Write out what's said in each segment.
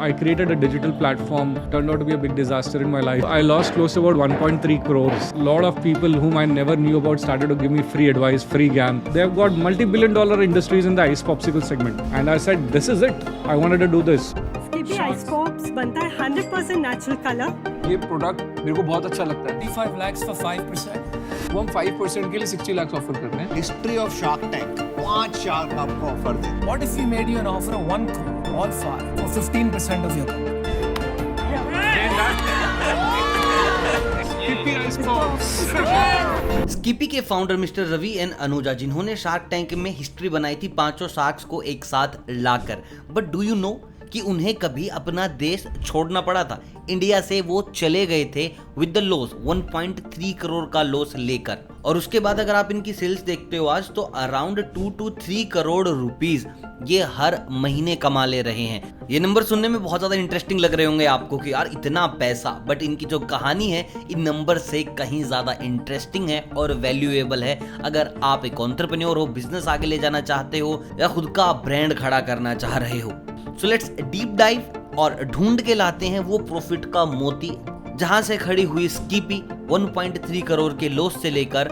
I created a digital platform, turned out to be a big disaster in my life. I lost close to about 1.3 crores. A lot of people whom I never knew about started to give me free advice, free GAM. They've got multi-billion dollar industries in the ice popsicle segment. And I said, this is it. I wanted to do this. Skippy Ice Pops बनता है 100% natural colour. ये product मेरे को बहुत अच्छा लगता है। 35 lakhs for 5%. वो हम 5% के लिए 60 lakhs ऑफर करते हैं। History of Shark Tank 5 shark आपको ऑफर दे। What if we made you an offer of 1 crore, all five, for 15% of your company? Skippi के founder mister Ravi and Anuja, जिन्होंने शार्क टैंक में हिस्ट्री बनाई थी पांचों शार्क्स को एक साथ लाकर, बट डू यू नो कि उन्हें कभी अपना देश छोड़ना पड़ा था। इंडिया से वो चले गए थे विद द लॉस, 1.3 करोड़ का लॉस लेकर। और उसके बाद अगर आप इनकी सेल्स देखते हो आज, तो अराउंड 2 to 3 करोड़ रुपीस ये हर महीने कमा ले रहे हैं। ये नंबर सुनने में बहुत ज्यादा इंटरेस्टिंग लग रहे होंगे आपको कि यार इतना पैसा, बट इनकी जो कहानी है इन नंबर से कहीं ज्यादा इंटरेस्टिंग है और वैल्यूएबल है। अगर आप एक एंटरप्रेन्योर हो, बिजनेस आगे ले जाना चाहते हो या खुद का ब्रांड खड़ा करना चाह रहे हो। सो लेट्स डीप डाइव और ढूंढ के लाते हैं वो प्रॉफिट का मोती, जहां से खड़ी हुई स्किपी 1.3 करोड़ के लॉस से लेकर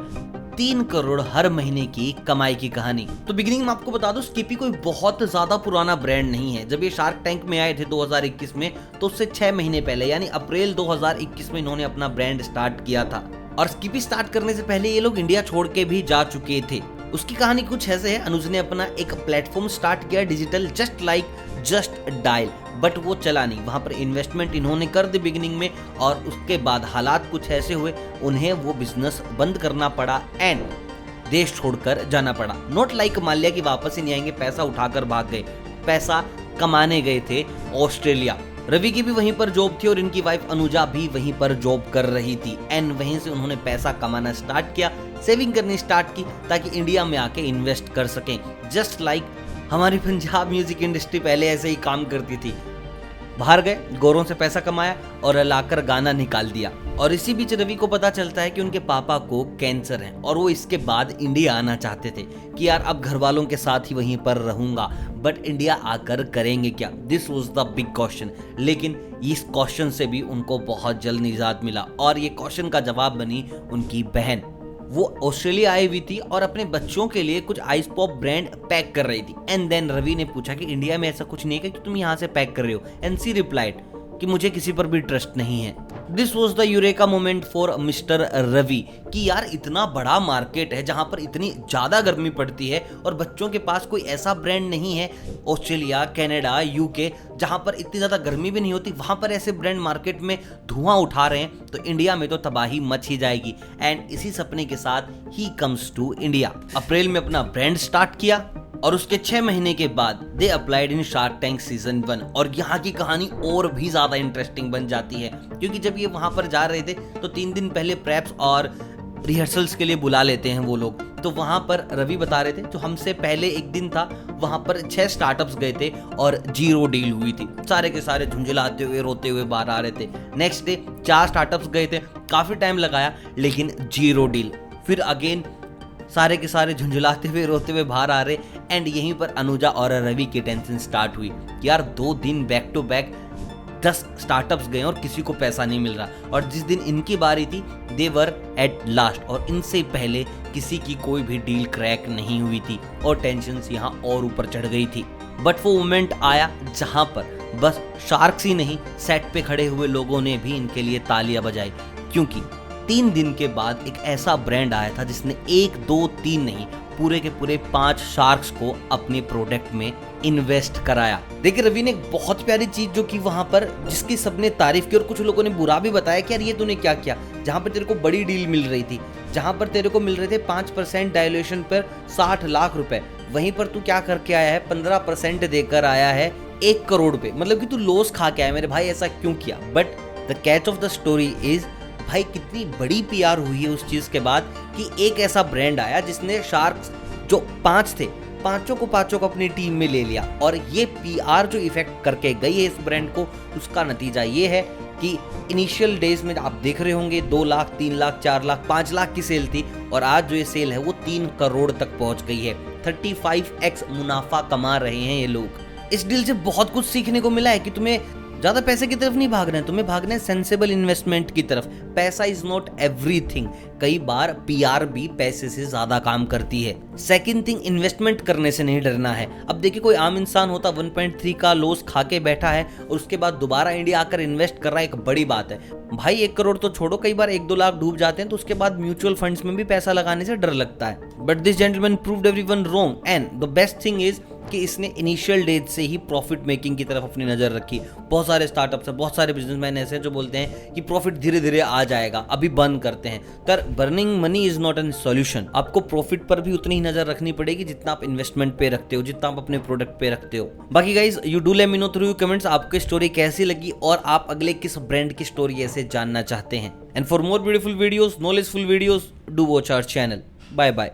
3 करोड़ हर महीने की कमाई की कहानी। तो बिगिनिंग में आपको बता दूं, स्किपी कोई बहुत ज्यादा पुराना ब्रांड नहीं है। जब ये शार्क टैंक में आए थे 2021 में, तो उससे 6 महीने पहले यानी अप्रैल 2021 में इन्होंने अपना ब्रांड स्टार्ट किया था। और स्किपी स्टार्ट करने से पहले ये लोग इंडिया छोड़ के भी जा चुके थे। उसकी कहानी कुछ ऐसे है, अनुज ने अपना एक प्लेटफॉर्म स्टार्ट किया डिजिटल, जस्ट डायल, बट वो चला नहीं। वहां पर इन्वेस्टमेंट इन्होंने कर दी बिगिनिंग में, और उसके बाद हालात कुछ ऐसे हुए, उन्हें वो बिजनेस बंद करना पड़ा एंड देश छोड़कर जाना पड़ा। नॉट लाइक माल्या की वापस ही नहीं आएंगे, पैसा उठाकर भाग गए। पैसा कमाने गए थे ऑस्ट्रेलिया। रवि की भी वहीं पर जॉब थी और इनकी वाइफ अनुजा भी वहीं पर जॉब कर रही थी एंड वहीं से उन्होंने पैसा कमाना स्टार्ट किया, सेविंग करनी स्टार्ट की, ताकि इंडिया में आके इन्वेस्ट कर सकें। जस्ट लाइक हमारी पंजाब म्यूजिक इंडस्ट्री पहले ऐसे ही काम करती थी। बाहर गए, गोरों से पैसा कमाया और लाकर गाना निकाल दिया। और इसी बीच रवि को पता चलता है कि उनके पापा को कैंसर है और वो इसके बाद इंडिया आना चाहते थे कि यार अब घर वालों के साथ ही वहीं पर रहूंगा, बट इंडिया आकर करेंगे क्या? This was the big question. लेकिन इस क्वेश्चन से भी उनको बहुत जल्द निजात मिला और ये क्वेश्चन का जवाब बनी उनकी बहन। वो ऑस्ट्रेलिया आई हुई थी और अपने बच्चों के लिए कुछ आइस पॉप ब्रांड पैक कर रही थी। एंड देन रवि ने पूछा कि इंडिया में ऐसा कुछ नहीं है कि तुम यहाँ से पैक कर रहे हो, एंड सी रिप्लाइड कि मुझे किसी पर भी ट्रस्ट नहीं है। This was the eureka moment for mister Ravi कि यार इतना बड़ा मार्केट है जहां पर इतनी ज्यादा गर्मी पड़ती है और बच्चों के पास कोई ऐसा ब्रांड नहीं है, ऑस्ट्रेलिया, कनाडा, यूके, जहां पर इतनी ज्यादा गर्मी भी नहीं होती, वहां पर ऐसे ब्रांड मार्केट में धुआं उठा रहे हैं, तो इंडिया में तो तबाही मच ही जाएगी। एंड इसी सपने के साथ ही कम्स टू इंडिया। अप्रैल में अपना ब्रांड स्टार्ट किया और उसके 6 महीने के बाद they applied in Shark Tank season 1। और यहाँ की कहानी और भी ज्यादा इंटरेस्टिंग बन जाती है, क्योंकि जब ये वहां पर जा रहे थे तो 3 दिन पहले प्रेप्स और रिहर्सल्स के लिए बुला लेते हैं वो लोग। तो वहां पर रवि बता रहे थे जो हमसे पहले एक दिन था, वहां पर 6 स्टार्टअप्स गए थे और 0 डील हुई थी। सारे के सारे झुंझलाते हुए रोते हुए बाहर आ रहे थे। नेक्स्ट डे 4 स्टार्टअप्स गए थे, काफी टाइम लगाया लेकिन 0 डील। फिर अगेन सारे के सारे झुंझलाते हुए रोते हुए बाहर आ रहे। एंड यहीं पर अनुजा और रवि की टेंशन स्टार्ट हुई कि यार 2 दिन बैक टू बैक 10 स्टार्टअप्स गए और किसी को पैसा नहीं मिल रहा। और जिस दिन इनकी बारी थी दे वर एट लास्ट, और इनसे पहले किसी की कोई भी डील क्रैक नहीं हुई थी और टेंशन यहाँ और ऊपर चढ़ गई थी। बट वो मोमेंट आया जहां पर बस शार्क्स ही नहीं, सेट पे खड़े हुए लोगों ने भी इनके लिए तालियां बजाई, क्योंकि 3 दिन के बाद एक ऐसा ब्रांड आया था जिसने 1, 2, 3 नहीं, पूरे के पूरे 5 शार्क्स को अपने प्रोडक्ट में इन्वेस्ट कराया। देखिए रवि ने एक बहुत प्यारी चीज जो की वहां पर, जिसकी सबने तारीफ की और कुछ लोगों ने बुरा भी बताया कि यार ये तूने क्या किया। जहां पर तेरे को बड़ी डील मिल रही थी, जहां पर तेरे को मिल रहे थे 5% डायल्यूशन पर 60 लाख रुपए, वहीं पर तू क्या करके आया है, 15% देकर आया है 1 करोड़ पे। मतलब कि तू लॉस खा के आया मेरे भाई, ऐसा क्यों किया? But the catch of the story is भाई कितनी बड़ी पीआर हुई है उस चीज के बाद कि एक ऐसा ब्रांड आया जिसने शार्क्स जो 5 थे, पांचों को अपनी टीम में ले लिया। और ये पीआर जो इफेक्ट करके गई है इस ब्रांड को, उसका नतीजा ये है कि इनिशियल डेज में आप देख रहे होंगे 2 लाख, 3 लाख, 4 लाख, 5 लाख की सेल थी और आज जो ये सेल है वो 3 करोड़ तक पहुंच गई है। 35x मुनाफा कमा रहे हैं ये लोग। इस डील से बहुत कुछ सीखने को मिला है कि तुम्हें ज्यादा पैसे की तरफ नहीं भागना है तुम्हें, भागना है सेंसेबल इन्वेस्टमेंट की तरफ। पैसा इज नॉट एवरीथिंग, कई बार पीआर भी पैसे से ज्यादा काम करती है। सेकंड थिंग, इन्वेस्टमेंट करने से नहीं डरना है। अब देखिए कोई आम इंसान होता 1.3 का लॉस खा के बैठा है और उसके बाद दोबारा इंडिया आकर इन्वेस्ट कर रहा है, एक बड़ी बात है भाई। 1 करोड़ तो छोड़ो, कई बार 1-2 लाख डूब जाते हैं तो उसके बाद म्यूचुअल फंड्स में भी पैसा लगाने से डर लगता है। But this gentleman proved everyone wrong and the best thing is कि इसने इनिशियल डेज से ही प्रॉफिट मेकिंग की तरफ अपनी नजर रखी। बहुत सारे स्टार्टअप्स हैं, बहुत सारे बिजनेसमैन ऐसे हैं जो बोलते हैं कि प्रॉफिट धीरे धीरे आ जाएगा, अभी बंद करते हैं। तर burning money is not an solution. आपको प्रॉफिट पर भी उतनी ही नजर रखनी पड़ेगी जितना आप इन्वेस्टमेंट पे रखते हो, जितना आप अपने प्रोडक्ट पे रखते हो। बाकी guys you do let me know through comments आपकी स्टोरी कैसी लगी और आप अगले किस ब्रांड की स्टोरी ऐसे जानना चाहते हैं। And for more beautiful videos, knowledgeful videos, do watch our channel. Bye bye.